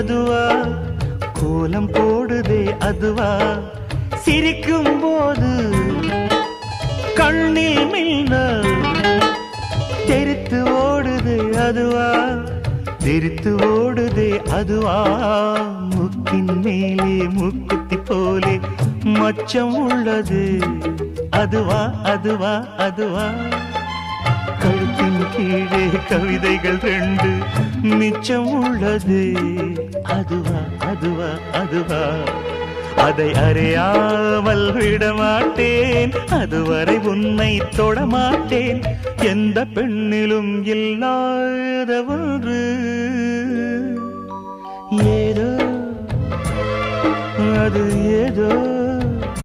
அதுவா கோலம் போடுதே அதுவா சிரிக்கும் போது கண்ணில் மின்னல் தெரித்து ஓடுது அதுவா தெரித்து ஓடுதே அதுவா முக்கின் மேலே முக்குத்தி போலே மச்சம் உள்ளது அதுவா அதுவா அதுவா கழுத்தின் கீழே கவிதைகள் ரெண்டு மிச்சம் உள்ளது அதுவா அதுவா அதுவா அதை அறியாமல் விடமாட்டேன் அதுவரை உன்னை தொடமாட்டேன் எந்த பெண்ணிலும் இல்லாத ஒன்று ஏதோ அது ஏதோ